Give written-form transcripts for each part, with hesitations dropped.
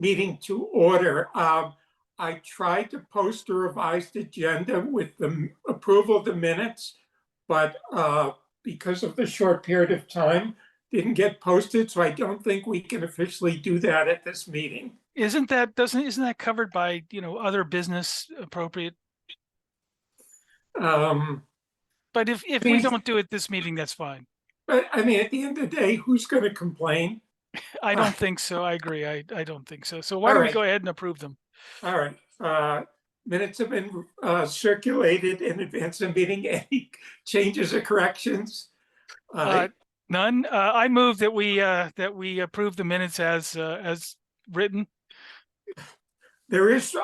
meeting to order. I tried to post a revised agenda with the approval of the minutes, but because of the short period of time, didn't get posted. So I don't think we can officially do that at this meeting. Isn't that covered by, other business appropriate? Um, But if we don't do it this meeting, that's fine. but I mean, at the end of the day, who's going to complain? I don't think so. I agree. I don't think so. So why All don't we right. go ahead and approve them? All right. Minutes have been circulated in advance of the meeting. Any changes or corrections? None. I move that we approve the minutes as written. There is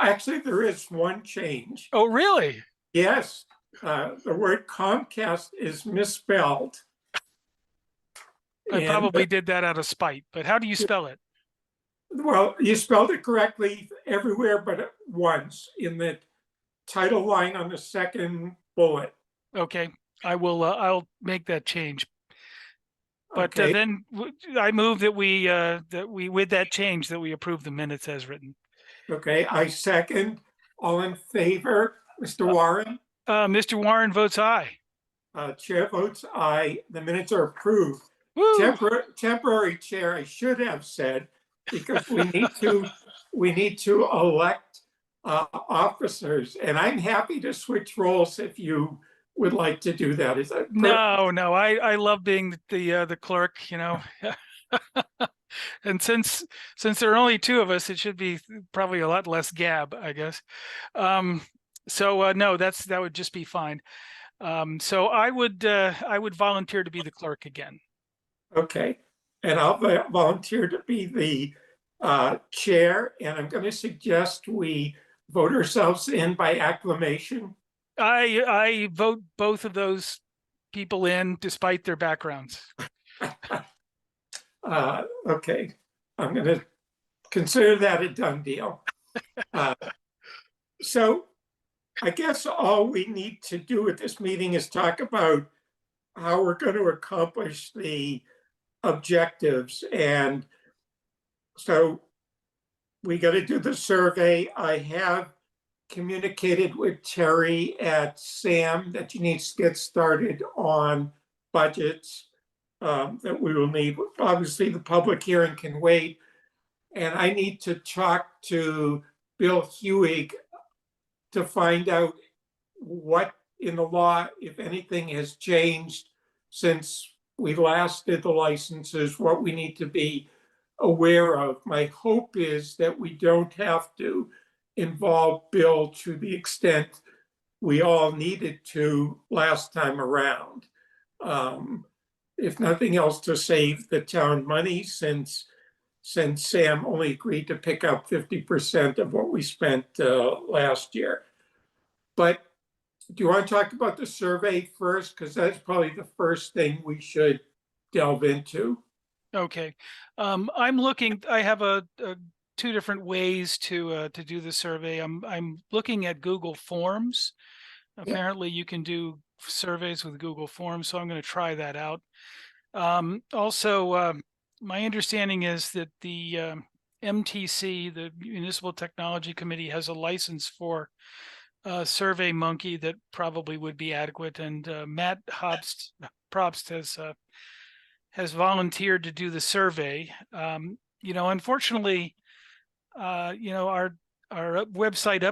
one change. Oh, really? Yes, the word Comcast is misspelled. I And, probably did that out of spite, but how do you spell it? well, you spelled it correctly everywhere but once in the title line on the second bullet. Okay, I'll make that change. But Okay. then I move that we with that change that we approve the minutes as written. Okay, I second. All in favor, Mr. Warren? Mr. Warren votes aye. Chair votes aye. The minutes are approved. Woo! Temporary chair, I should have said, because we need to elect officers, and I'm happy to switch roles if you would like to do that. Is that No, I love being the clerk, and since there are only two of us, it should be probably a lot less gab, I guess. So no, that would just be fine. So I would volunteer to be the clerk again. Okay, and I'll volunteer to be the chair, and I'm going to suggest we vote ourselves in by acclamation. I vote both of those people in despite their backgrounds. Okay, I'm going to consider that a done deal. So I guess all we need to do at this meeting is talk about how we're going to accomplish the objectives. And so we got to do the survey. I have communicated with Terry at SAM that she needs to get started on budgets that we will need. Obviously, the public hearing can wait. And I need to talk to Bill Hewig to find out what in the law, if anything, has changed since we last did the licenses, what we need to be aware of. My hope is that we don't have to involve Bill to the extent we all needed to last time around. If nothing else, to save the town money, since Sam only agreed to pick up 50% of what we spent last year. But do you want to talk about the survey first? Because that's probably the first thing we should delve into. Okay. I'm looking, I have two different ways to do the survey. I'm looking at Google Forms. Apparently you can do surveys with Google Forms, so I'm going to try that out. Also, my understanding is that the MTC, the Municipal Technology Committee, has a license for SurveyMonkey that probably would be adequate. And Matt Probst has volunteered to do the survey. Unfortunately, our website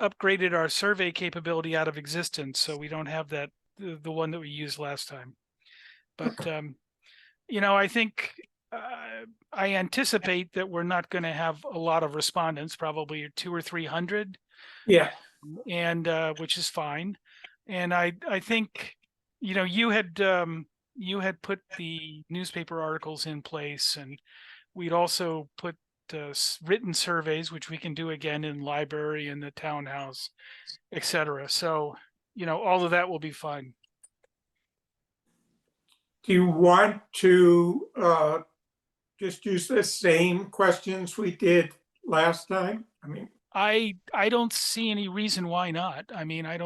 upgraded our survey capability out of existence, so we don't have the one that we used last time. But I think I anticipate that we're not going to have a lot of respondents, probably 200 or 300. Yeah. And which is fine. And I think you had put the newspaper articles in place, and we'd also put written surveys, which we can do again in library and the townhouse, etc. So all of that will be fine. Do you want to just use the same questions we did last time? I mean, I don't see any reason why not. I mean, I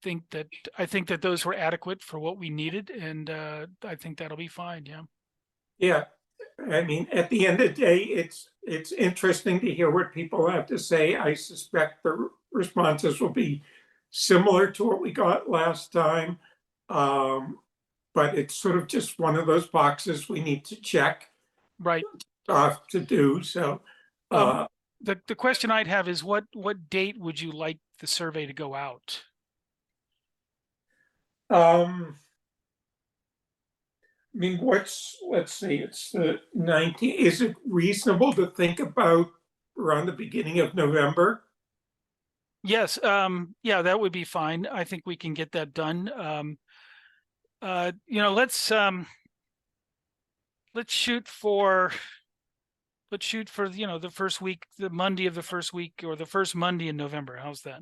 think that those were adequate for what we needed, and I think that'll be fine. Yeah. Yeah. I mean, at the end of the day, it's interesting to hear what people have to say. I suspect the responses will be similar to what we got last time. But it's sort of just one of those boxes we need to check Right. off to do. So, The question I'd have is what date would you like the survey to go out? I mean, let's see, it's the 19th. Is it reasonable to think about around the beginning of November? Yes, yeah, that would be fine. I think we can get that done. Let's shoot for the first week, the Monday of the first week, or the first Monday in November. How's that?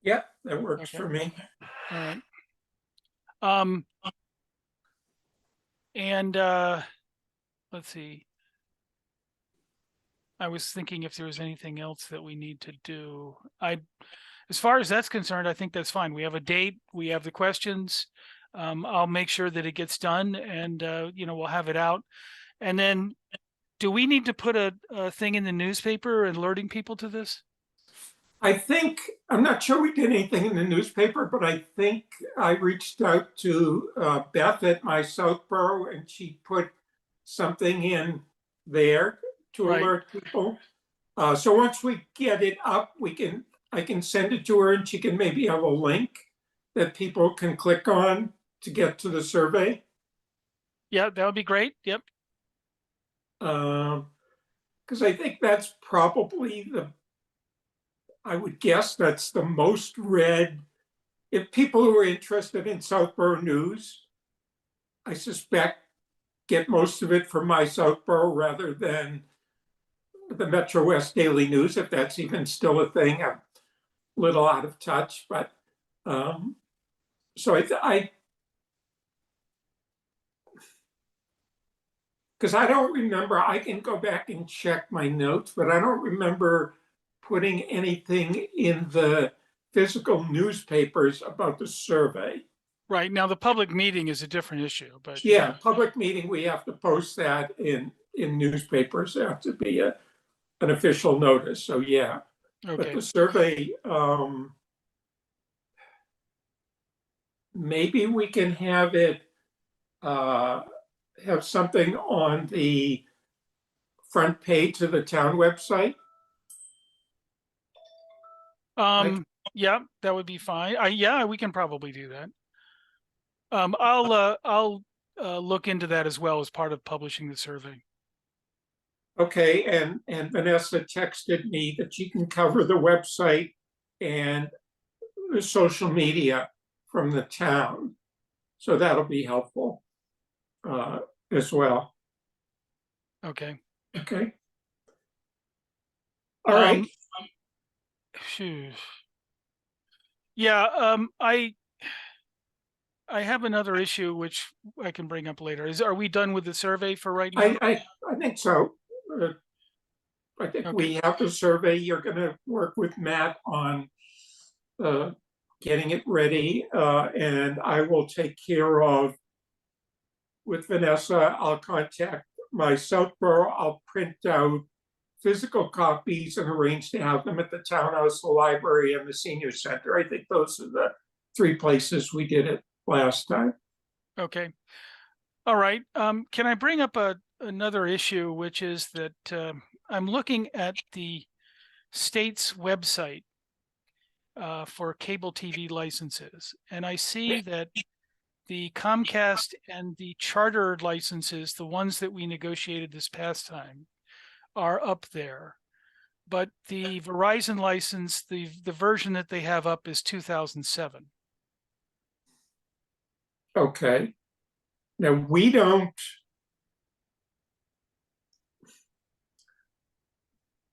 Yeah, that works Okay. for me. All right. And let's see. I was thinking if there was anything else that we need to do. As far as that's concerned, I think that's fine. We have a date, we have the questions. I'll make sure that it gets done, and we'll have it out. And then, do we need to put a thing in the newspaper alerting people to this? I'm not sure we did anything in the newspaper, but I think I reached out to Beth at my Southborough, and she put something in there to Right. alert people. So once we get it up, I can send it to her, and she can maybe have a link that people can click on to get to the survey. Yeah, that would be great. Yep. Because I think that's probably I would guess that's the most read. If people who are interested in Southborough news, I suspect, get most of it from my Southborough rather than the Metro West Daily News, if that's even still a thing. I'm a little out of touch, but so because I don't remember, I can go back and check my notes, but I don't remember putting anything in the physical newspapers about the survey. Right. Now, the public meeting is a different issue, but Yeah, public meeting, we have to post that in newspapers. There have to be an official notice. So yeah, but okay. the survey, maybe we can have it have something on the front page of the town website. Yeah, that would be fine. Yeah, we can probably do that. I'll look into that as well as part of publishing the survey. Okay, and Vanessa texted me that she can cover the website and the social media from the town. So that'll be helpful as well. Okay. Okay. All right. Phew. Yeah, I have another issue which I can bring up later. Are we done with the survey for right now? I think so. I think Okay. we have the survey. You're going to work with Matt on getting it ready, and I will take care of, with Vanessa, I'll contact my Southborough. I'll print out physical copies and arrange to have them at the townhouse, the library, and the senior center. I think those are the three places we did it last time. Okay. All right. Can I bring up another issue, which is that I'm looking at the state's website for cable TV licenses, and I see that the Comcast and the Charter licenses, the ones that we negotiated this past time, are up there. But the Verizon license, the version that they have up is 2007. Okay. Now we don't.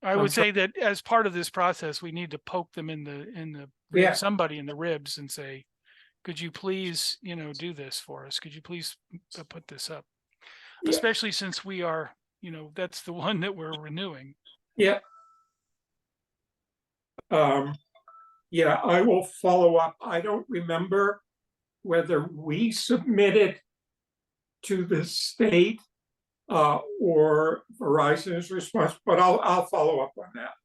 I would say that as part of this process, we need to poke them in the Yeah. somebody in the ribs and say, could you please, do this for us? Could you please put this up? Yeah. Especially since we are, that's the one that we're renewing. Yeah. Yeah, I will follow up. I don't remember whether we submitted to the state or Verizon is responsible, but I'll follow up on that.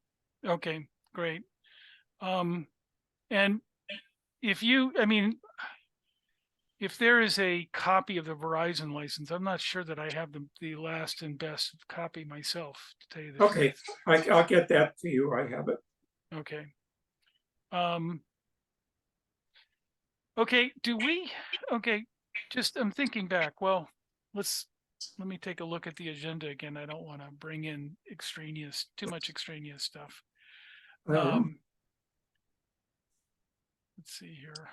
Okay, great. And if you, I mean, if there is a copy of the Verizon license, I'm not sure that I have the last and best copy myself, to tell you the Okay, truth. I'll get that to you. I have it. Okay. Okay, okay, just, I'm thinking back. Well, let me take a look at the agenda again. I don't want to bring in too much extraneous stuff. Let's see here.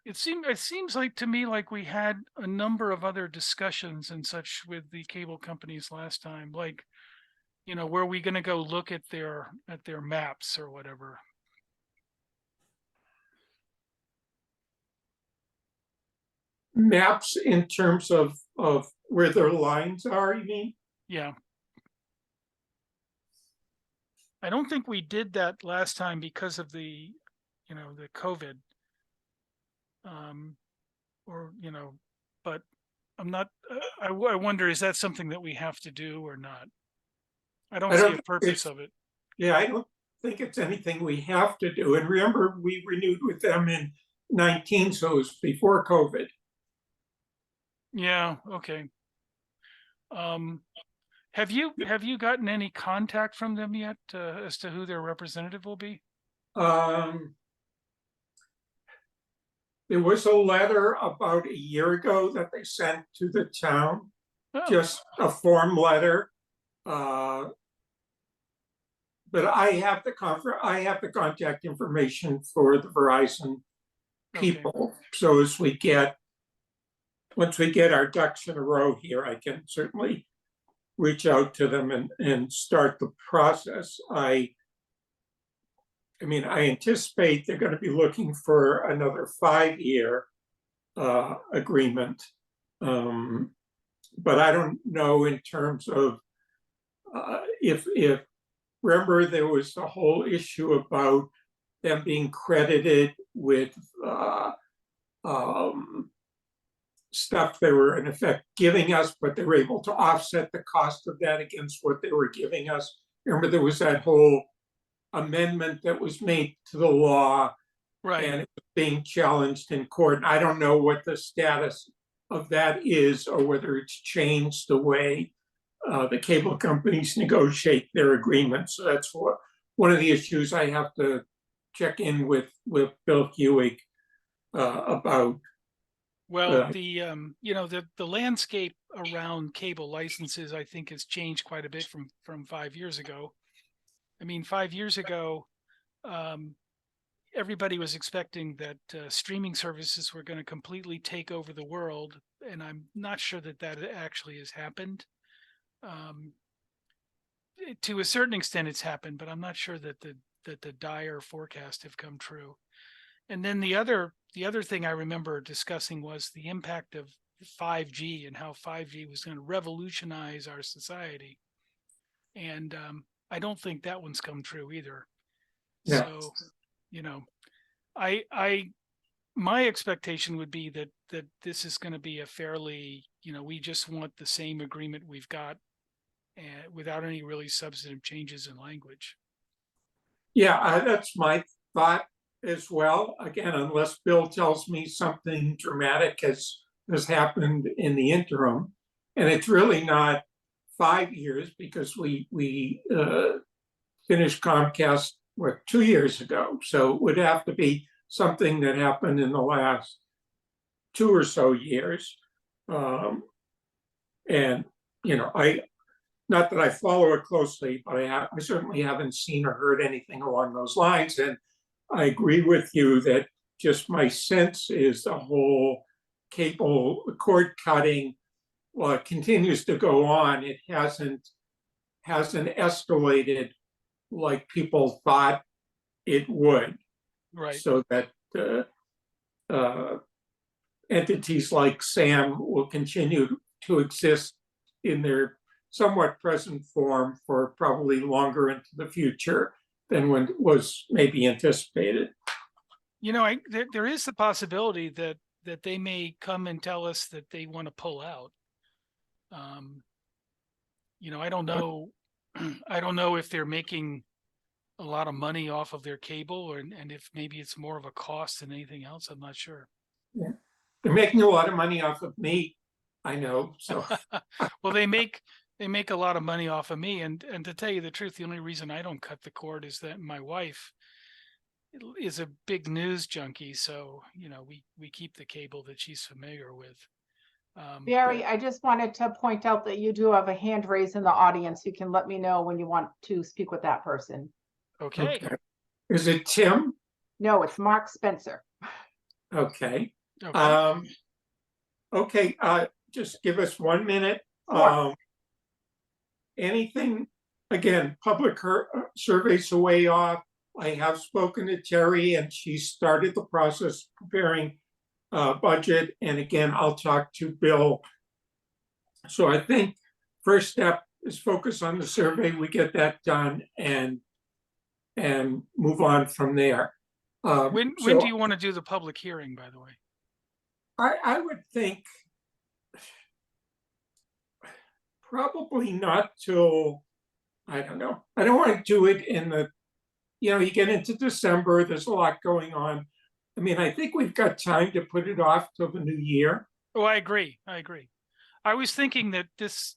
It seems like to me like we had a number of other discussions and such with the cable companies last time, like, were we going to go look at their maps or whatever? Maps in terms of where their lines are, you mean? Yeah. I don't think we did that last time because of the COVID. But I'm not, I wonder, is that something that we have to do or not? I don't see a purpose of it. Yeah, I don't think it's anything we have to do. And remember, we renewed with them in 19, so it was before COVID. Yeah, okay. Have you gotten any contact from them yet as to who their representative will be? There was a letter about a year ago that they sent to the town, just a form letter. But I have the contact information for the Verizon people. Okay. So once we get our ducks in a row here, I can certainly reach out to them and start the process. I anticipate they're going to be looking for another 5-year agreement. But I don't know in terms of if remember, there was the whole issue about them being credited with stuff they were in effect giving us, but they were able to offset the cost of that against what they were giving us. Remember, there was that whole amendment that was made to the law, right, and it was being challenged in court. And I don't know what the status of that is, or whether it's changed the way the cable companies negotiate their agreements. So that's one of the issues I have to check in with Bill Hewig about. Well, the landscape around cable licenses, I think, has changed quite a bit from 5 years ago. I mean, 5 years ago, everybody was expecting that streaming services were going to completely take over the world, and I'm not sure that actually has happened. To a certain extent, it's happened, but I'm not sure that the dire forecasts have come true. And then the other thing I remember discussing was the impact of 5G and how 5G was going to revolutionize our society. And I don't think that one's come true either. Yeah. So, my expectation would be that this is going to be a fairly, we just want the same agreement we've got, and without any really substantive changes in language. Yeah, that's my thought as well. Again, unless Bill tells me something dramatic has happened in the interim, and it's really not 5 years because we finished Comcast 2 years ago, so it would have to be something that happened in the last 2 or so years. And not that I follow it closely, but I certainly haven't seen or heard anything along those lines. And I agree with you that just my sense is the whole cable cord cutting, well, it continues to go on. It hasn't escalated like people thought it would. Right. So that entities like SAM will continue to exist in their somewhat present form for probably longer into the future than when was maybe anticipated. There is the possibility that that they may come and tell us that they want to pull out. I don't know. I don't know if they're making a lot of money off of their cable, and if maybe it's more of a cost than anything else. I'm not sure. Yeah. They're making a lot of money off of me, I know, so. Well, they make a lot of money off of me, and to tell you the truth, the only reason I don't cut the cord is that my wife is a big news junkie, so we keep the cable that she's familiar with. Barry, I just wanted to point out that you do have a hand raised in the audience. You can let me know when you want to speak with that person. Okay. Is it Tim? No, it's Mark Spencer. Okay. Okay. Okay, just give us 1 minute. Sure. Anything, again, public surveys are way off. I have spoken to Terry and she started the process preparing budget. And again, I'll talk to Bill. So I think first step is focus on the survey. We get that done and move on from there. When do you want to do the public hearing, by the way? I would think probably not till, I don't know. I don't want to do it in the, you get into December, there's a lot going on. I mean, I think we've got time to put it off till the new year. Oh, I agree. I was thinking that this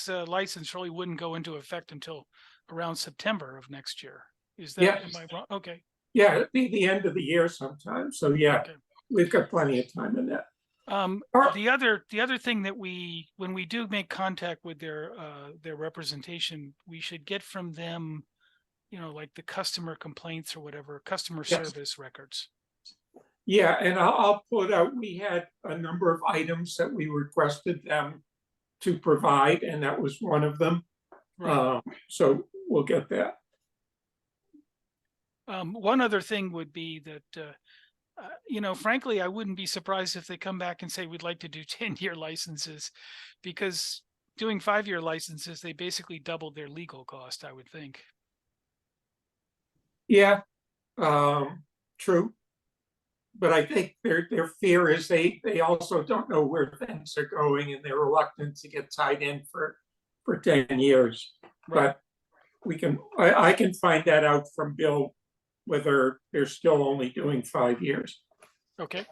license really wouldn't go into effect until around September of next year. Is that, Yes. am I wrong? Okay. Yeah, it'd be the end of the year sometime. So yeah, Okay. we've got plenty of time in that. The other thing that when we do make contact with their representation, we should get from them, like the customer complaints or whatever, customer Yes. service records. Yeah, and I'll put out, we had a number of items that we requested them to provide, and that was one of them. Right. So we'll get that. One other thing would be that, frankly, I wouldn't be surprised if they come back and say, we'd like to do 10-year licenses, because doing 5-year licenses, they basically doubled their legal cost, I would think. Yeah, true. But I think their fear is they also don't know where things are going and they're reluctant to get tied in for 10 years. Right. But I can find that out from Bill, whether they're still only doing 5 years. Okay.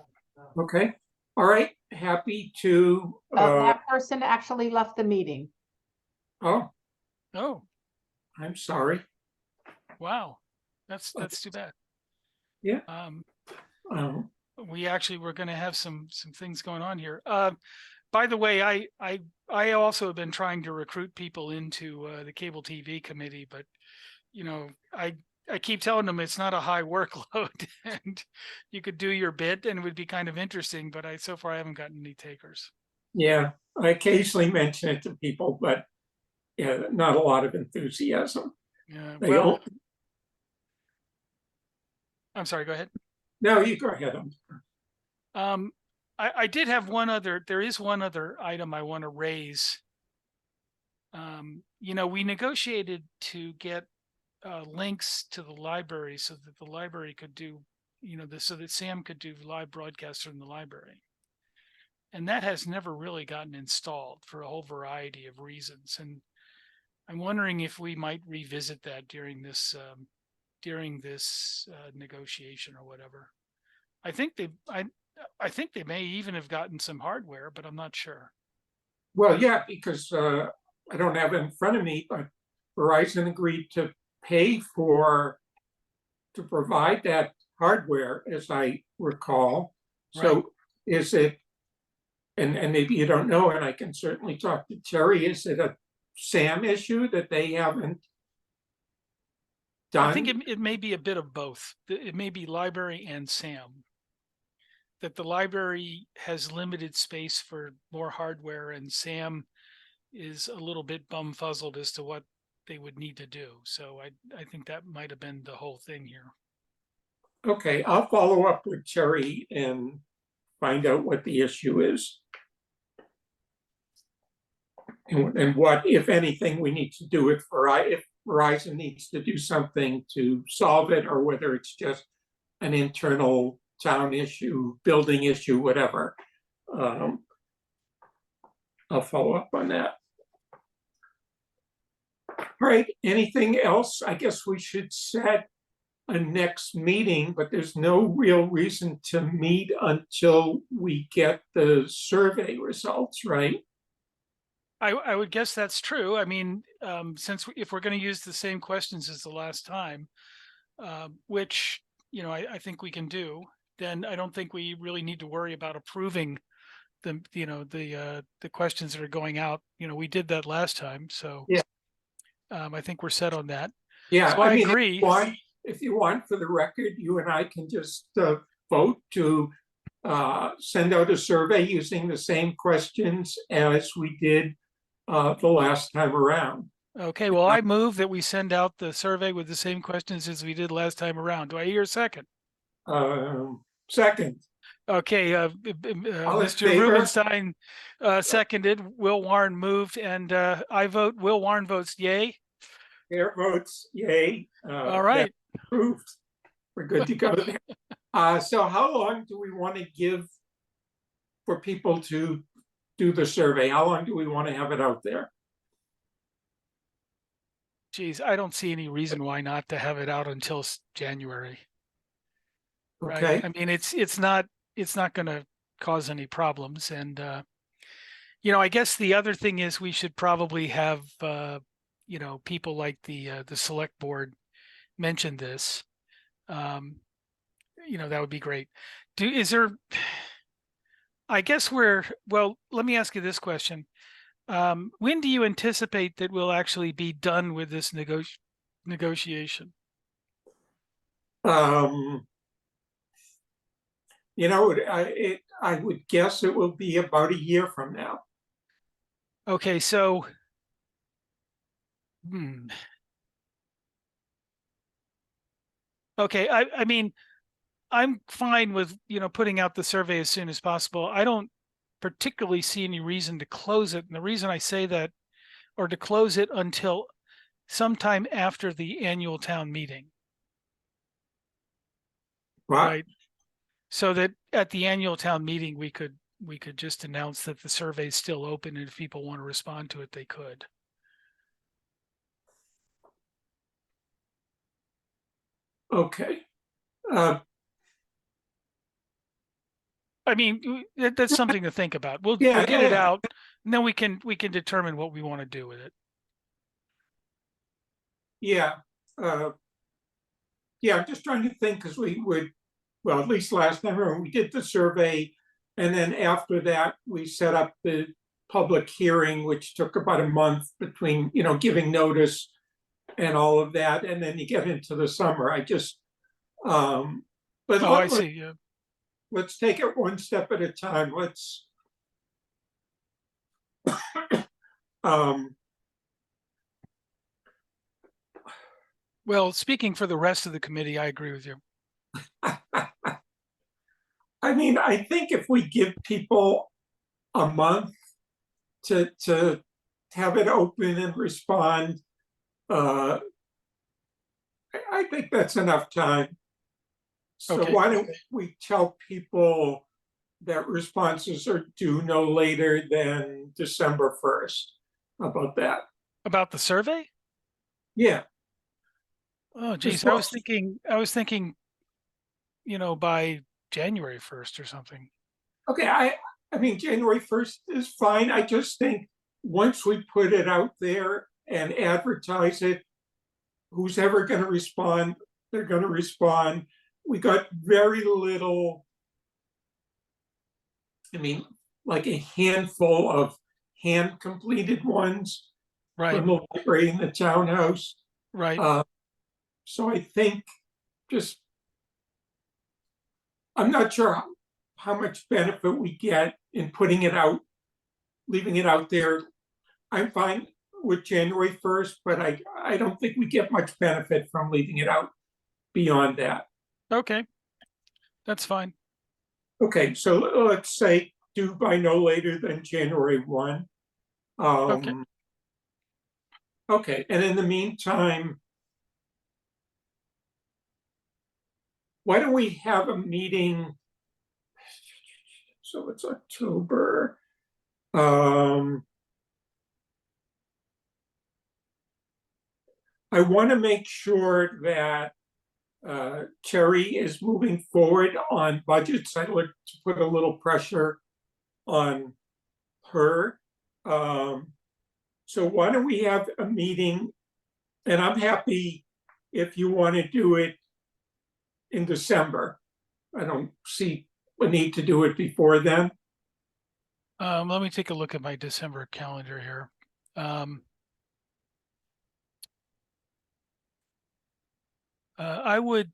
Okay. All right. Happy to. That person actually left the meeting. Oh, Oh, I'm sorry. wow. That's too bad. Yeah. We actually were going to have some things going on here. By the way, I also have been trying to recruit people into the cable TV committee, but I keep telling them it's not a high workload and you could do your bit and it would be kind of interesting, but so far I haven't gotten any takers. Yeah, I occasionally mention it to people, but yeah, not a lot of enthusiasm. Yeah. They Well, don't- I'm sorry, go ahead. No, you go ahead. I did have there is one other item I want to raise. We negotiated to get links to the library so that the library could do, so that Sam could do live broadcasts from the library. And that has never really gotten installed for a whole variety of reasons. And I'm wondering if we might revisit that during this negotiation or whatever. I think they may even have gotten some hardware, but I'm not sure. Well, yeah, because I don't have it in front of me, but Verizon agreed to pay to provide that hardware, as I recall. So is it, and maybe you don't know, and I can certainly talk to Terry, is it a SAM issue that they haven't done? I think it may be a bit of both. It may be library and SAM. That the library has limited space for more hardware and SAM is a little bit bumfuzzled as to what they would need to do. So I think that might have been the whole thing here. Okay, I'll follow up with Terry and find out what the issue is. And what, if anything, we need to do if Verizon needs to do something to solve it, or whether it's just an internal town issue, building issue, whatever. I'll follow up on that. All right, anything else? I guess we should set a next meeting, but there's no real reason to meet until we get the survey results, right? I would guess that's true. I mean, if we're going to use the same questions as the last time, which, I think we can do, then I don't think we really need to worry about approving the questions that are going out. We did that last time, so Yeah. I think we're set on that. Yeah, So I agree. If you want, for the record, you and I can just vote to send out a survey using the same questions as we did the last time around. Okay, well, I move that we send out the survey with the same questions as we did last time around. Do I hear a second? Second. Okay, All in Mr. favor? Rubenstein seconded, Will Warren moved, and I vote, Will Warren votes yay. Chair votes yay. All right. Approved. We're good to go there. So how long do we want to give for people to do the survey? How long do we want to have it out there? Geez, I don't see any reason why not to have it out until January. Right? Okay. I mean, it's not going to cause any problems, and I guess the other thing is we should probably have people like the select board mention this. That would be great. I guess well, let me ask you this question. When do you anticipate that we'll actually be done with this negotiation? I would guess it will be about a year from now. Okay, so okay, I mean, I'm fine with putting out the survey as soon as possible. I don't particularly see any reason to close it, and the reason I say that, or to close it until sometime after the annual town meeting. Right. So that at the annual town meeting, we could just announce that the survey is still open, and if people want to respond to it, they could. Okay. I mean, that's something to think about. We'll get it out, and then we can determine what we want to do with it. Yeah. Yeah, I'm just trying to think, because well, at least last time around, we did the survey, and then after that, we set up the public hearing, which took about a month between, giving notice and all of that, and then you get into the summer. I see. Yeah. Let's take it one step at a time. Let's well, speaking for the rest of the committee, I agree with you. I mean, I think if we give people a month to have it open and respond, I think that's enough time. So why don't we tell people that responses are due no later than December 1st? How about that? About the survey? Yeah. Oh, geez. I was thinking, by January 1st or something. Okay. I mean, January 1st is fine. I just think once we put it out there and advertise it, who's ever going to respond, they're going to respond. We got very little, I mean, like a handful of hand completed ones from the library in the townhouse. Right. So I think I'm not sure how much benefit we get in putting it out, leaving it out there. I'm fine with January 1st, but I don't think we get much benefit from leaving it out beyond that. Okay, that's fine. Okay, so let's say due by no later than January 1. Okay, and in the meantime, why don't we have a meeting? So it's October. I want to make sure that Terry is moving forward on budgets. I'd like to put a little pressure on her. So why don't we have a meeting? And I'm happy if you want to do it in December. I don't see a need to do it before then. Let me take a look at my December calendar here. I would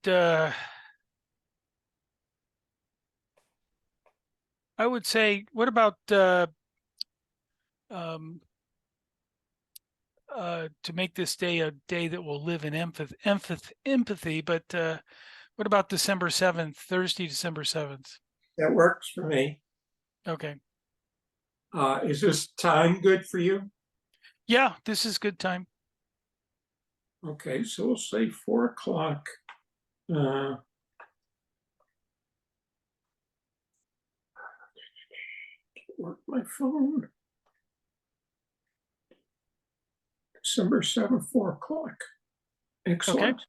say, what about to make this day a day that will live in empathy, but what about December 7th, Thursday, December 7th? That works for me. Okay. Is this time good for you? Yeah, this is good time. Okay, so we'll say 4 o'clock. Work my phone. December 7th, 4 o'clock. Excellent.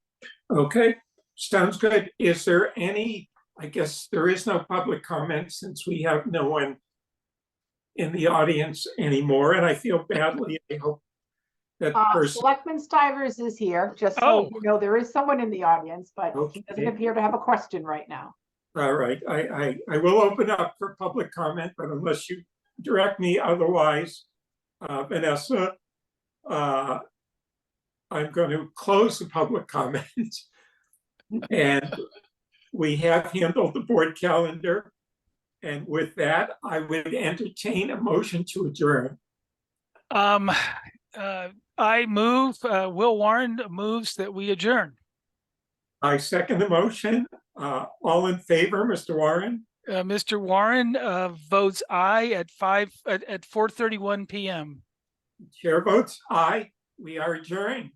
Okay, sounds good. Is there any, I guess there is no public comment since we have no one in the audience anymore, and I feel badly. I hope that person. Selectman Stivers is here, just so you know, there is someone in the audience, but he doesn't Okay. appear to have a question right now. All right, I will open up for public comment, but unless you direct me otherwise, Vanessa, I'm going to close the public comment. And we have handled the board calendar. And with that, I would entertain a motion to adjourn. I move, Will Warren moves that we adjourn. I second the motion. All in favor, Mr. Warren? Mr. Warren votes aye at 4:31 p.m. Chair votes aye. We are adjourned.